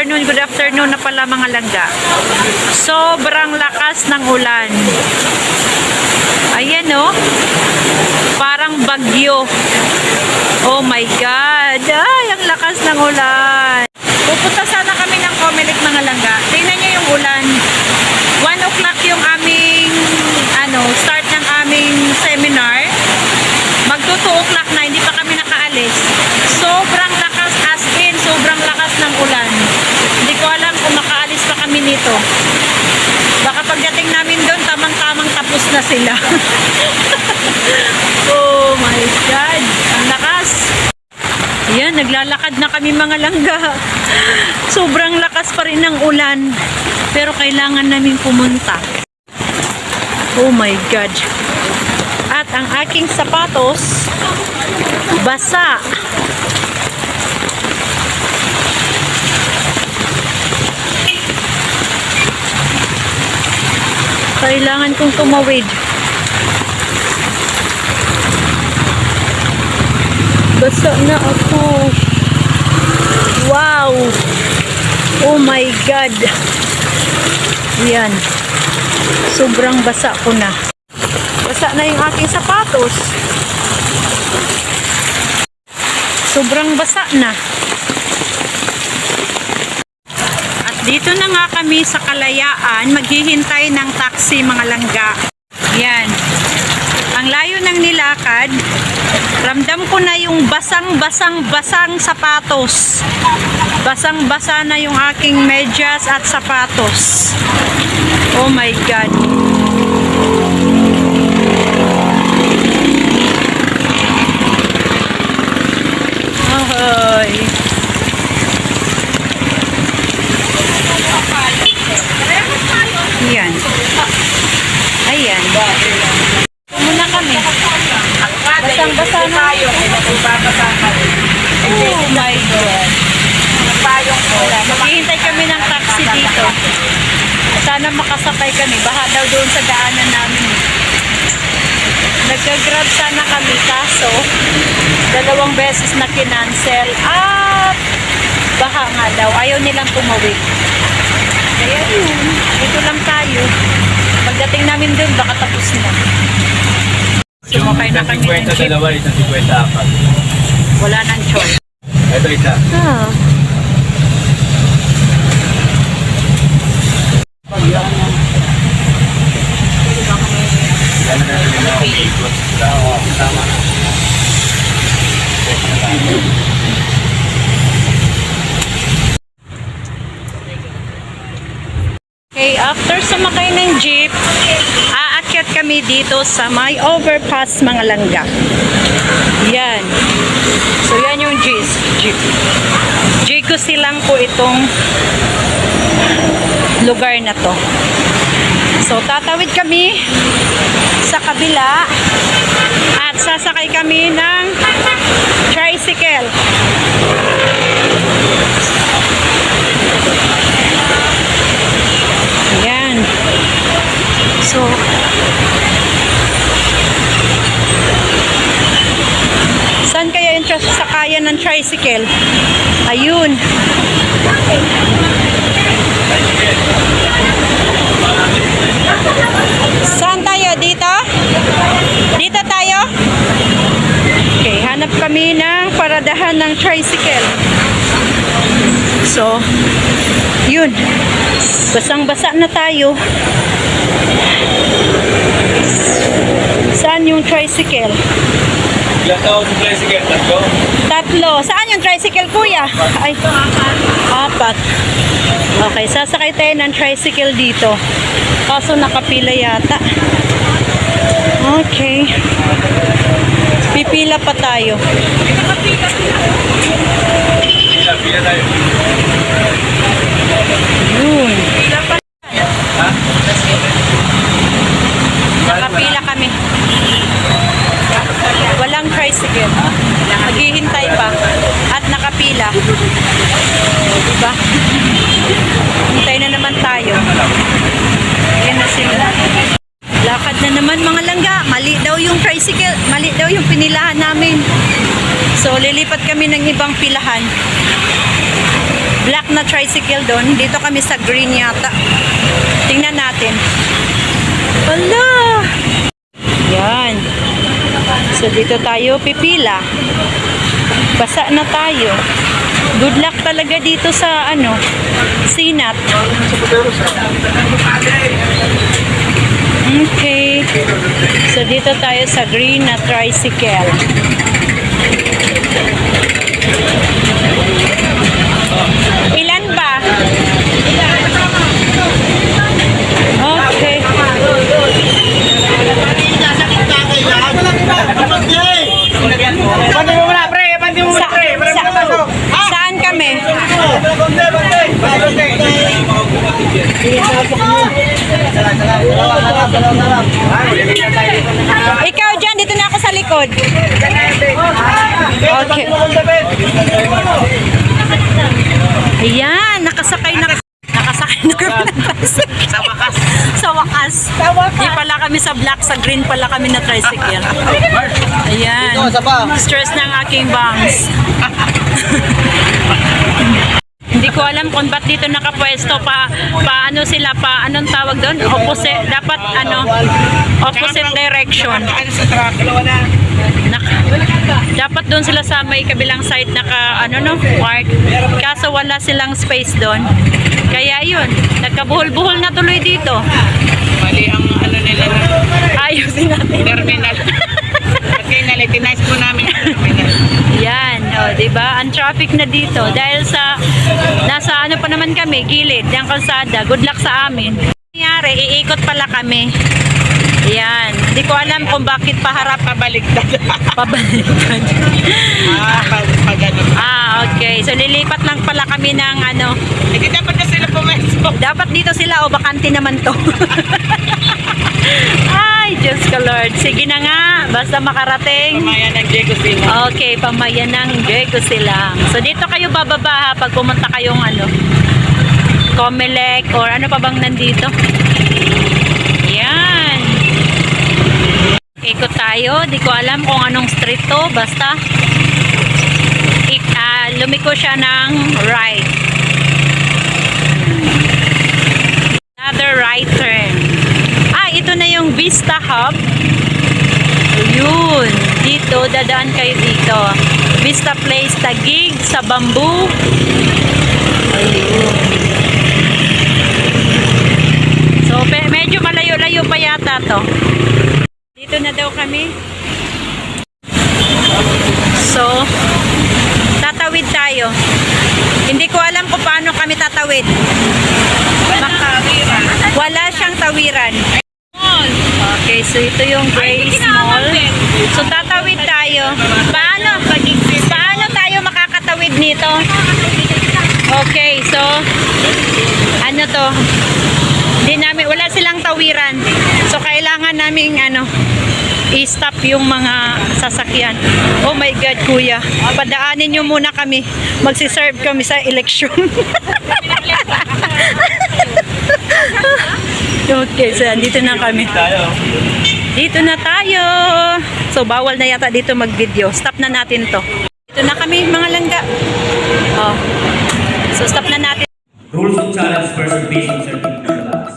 good afternoon na pala mga langga. Sobrang lakas ng ulan. Ayan oh. Parang bagyo. Oh my God. Ay, ang lakas ng ulan. Pupunta sana kami ng Comelec mga langga. Tingnan nyo yung ulan. 1 o'clock yung aming start ng aming seminar. Magto 2 o'clock na, hindi pa kami nakaalis. Sobrang lakas, as in, sobrang lakas ng ulan. Hindi ko alam kung makaalis pa kami nito. Baka pagdating namin doon, tamang-tamang tapos na sila. Oh my God, ang lakas. Ayan, naglalakad na kami mga langga. Sobrang lakas pa rin ng ulan. Pero kailangan namin pumunta. Oh my God. At ang aking sapatos, basa. Kailangan kong tumawid. Basa na ako. Wow! Oh my God! Yan. Sobrang basa ko na. Basa na yung aking sapatos. Sobrang basa na. At dito na nga kami sa Kalayaan. Maghihintay ng taxi mga langga. Yan. Ang layo ng nilakad. Ramdam ko na yung basang sapatos. Basang-basa na yung aking medyas at sapatos. Oh my God. Ahoy. Yan. Ayan. Muna kami. Basang-basa na. Oh my God. Maghihintay kami ng taxi dito. Sana makasakay kami. Baha daw doon sa daanan namin. Nag-grab sana kami kaso 2 beses na kinancel at baha nga daw. Ayaw nilang tumawid. Kaya yun. Dito lang tayo. Pagdating namin doon baka tapos na. Sumakay na kami ng jeep. Wala nang choice. Ito isa. Ah. Okay, after sumakay ng jeep, aakyat kami dito sa may overpass mga langga. Yan. So yan yung jeep. Jigo silang po itong lugar na to. So tatawid kami sa kabila at sasakay kami ng tricycle. Ayan. So saan kaya yung sakayan ng tricycle? Ayun. Saan tayo? Dito? Dito tayo? Okay, hanap kami ng paradahan ng tricycle. So, yun. Basang-basa na tayo. Saan yung tricycle? Ilang tao sa tricycle? Tatlo. Saan yung tricycle, kuya? Ay, 4. Okay, sasakay tayo ng tricycle dito. Kaso nakapila yata. Okay. Pipila pa tayo. Pila tayo. Yun. Ha? Nakapila kami. Walang tricycle. Naghihintay pa. At nakapila. Diba? Hintay na naman tayo. Yan na sila. Lakad na naman mga langga. Mali daw yung tricycle. Mali daw yung pinilahan namin. So, lilipat kami ng ibang pilahan. black na tricycle doon. Dito kami sa green yata. Tingnan natin. Hala! Yan. So, dito tayo pipila. Basa na tayo. Good luck talaga dito sa, Sinat. Okay. So, dito tayo sa green na tricycle. Ilan ba? Okay. Saan kami? Ikaw dyan, dito na ako sa likod. Okay. Ayan, nakasakay na kami ng tricycle. Sa wakas. Di pala kami sa black, sa green pala kami na tricycle. Ayan. Stress ng aking bangs. Hindi ko alam kung ba't dito nakapwesto anong tawag doon? Opposite, dapat opposite direction. Dapat doon sila sa may kabilang side park. Kaso wala silang space doon. Kaya yun, nagkabuhol-buhol na tuloy dito. Mali ang nila. Ayusin natin. Terminal. Kasi nalitinize po namin ang terminal. Yan, diba? Ang traffic na dito dahil sa nasa pa naman kami, gilid ng kalsada. Good luck sa amin. Nangyari, iikot pala kami. Yan. Hindi ko alam kung bakit paharap Pabaliktad. pabaliktad. Pagano. Okay. So lilipat lang pala kami ng Hindi dapat na sila pumesto. dapat dito sila o bakante naman to. Ay, Diyos ko Lord. Sige na nga, basta makarating. Pamayan ng Diego Sino. Okay, pamayan ng Diego silang. So dito kayo bababa pag pumunta kayong Comelec or ano pa bang nandito. Yan. Ikot tayo. Di ko alam kung anong street to. Basta lumiko siya ng right. Another right turn. Ito na yung Vista Hub. Ayun. Dito, dadaan kayo dito. Vista Place, Taguig, sa Bamboo. Ayun. So, medyo malayo-layo pa yata to. Dito na daw kami. So, tatawid tayo. Hindi ko alam kung paano kami tatawid. Wala siyang tawiran. Okay, so ito yung Grace Mall. So tatawid tayo. Paano tayo makakatawid nito? Okay, so wala silang tawiran. So kailangan naming i-stop yung mga sasakyan. Oh my God, kuya. Padaanin nyo muna kami. Magsiserve kami sa eleksyon. Okay, so dito na kami. Dito na tayo. So bawal na yata dito mag-video. Stop na natin to. Dito na kami mga langga. So stop na natin. Rules of challenge person based on certain formulae.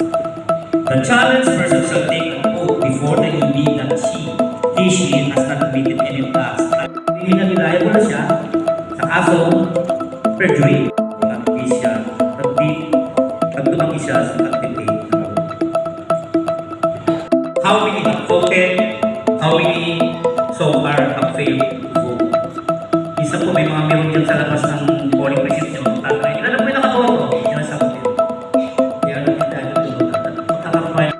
The challenge person shall take an oath before the ED that he/she has not committed any task. Hindi na reliable na siya sa kasong perjury. Nag-base siya, nagtumaki siya sa activity. How many have voted? How many so far have failed to vote? Isa po may mga meron dyan sa labas ng polling precinct nyo. Tatay, ilan na po yung nakaboto? Yan ang sagot nyo. Kaya ano yung dahil ito? Magkakakumain.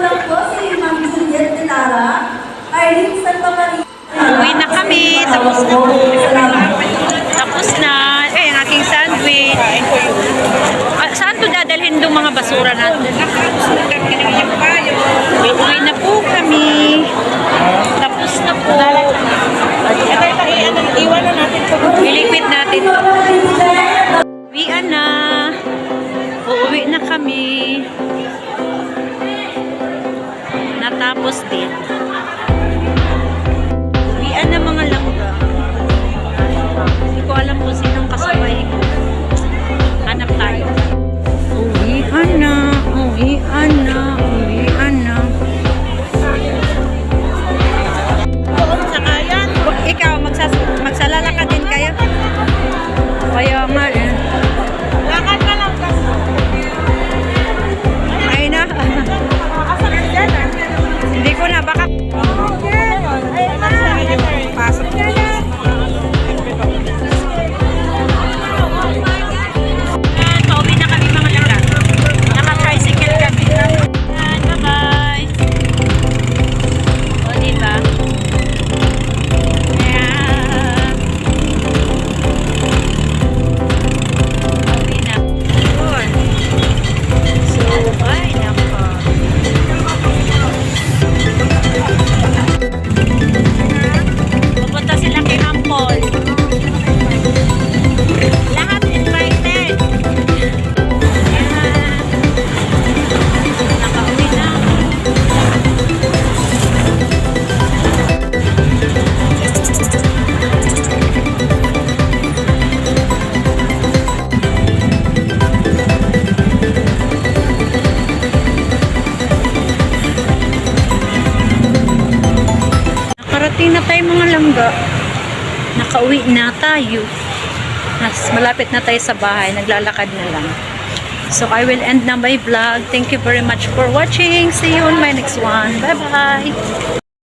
Lang po si Ma'am Juliet Delara, Irene Santa Maria. Uwi na kami. Tapos na. Tapos na. Ang aking sandwich. Saan to dadalhin itong mga basura natin? Uwi na po kami. Tapos na po. Iwanan natin Ilipit natin. Uwian na. Uuwi na kami. Natapos din. Uwian na mga langga. Hindi ko alam kung sinong kasabay ko. Hanap tayo. Uwian na. Uwian na. Uwian na. Sakayan. Ikaw, magsalala ka din kayo? Kaya nga eh. Lakad ka lang. Ay na. Kasakit yan ah. Hindi ko na. Baka Pasok. pauwi na kami mga langga. Naka-tricycle kami. Bye-bye. O, diba? Ayan. Pauwi na. Yun. So, ay, nako. Pupunta sila kay Hampol. Lahat invited. Ayan. Nakauwi na. Nakarating na tayo mga langga. Nakauwi na tayo. Malapit na tayo sa bahay. Naglalakad na lang. So, I will end na my vlog. Thank you very much for watching. See you on my next one. Bye-bye!